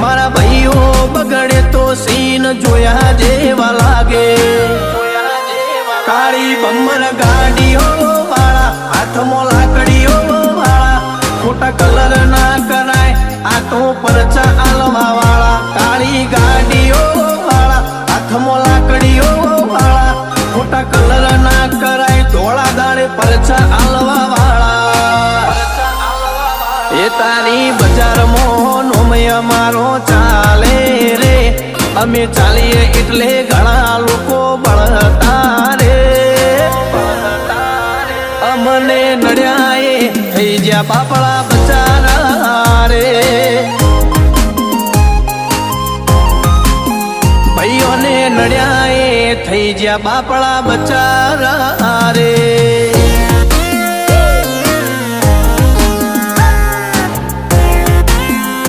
મારા ભાઈઓ બગડે તો સીન જોયા જેવા લાગે કાળી બમ્મર ગાડીઓ વાળા હાથમાં લાકડીઓ વાળા ખોટા કલર ના કરાય આ તો પરચા આલવા વાળા કાળી ગાડીઓ વાળા હાથમાં લાકડીઓ વાળા ખોટા કલર ના કરાય ધોળા દાડે પરચા આલવા વાળા એ તારી બજારમાં નોમય મારો ચાલે રે અમે ચાલીએ એટલે ઘણા લોકો બળતા રે અમને નડ્યા એ થઈ જ્યાં બાપડા બચારા રે ભાઈઓને નડ્યા એ થઈ જ્યાં બાપડા બચારા રે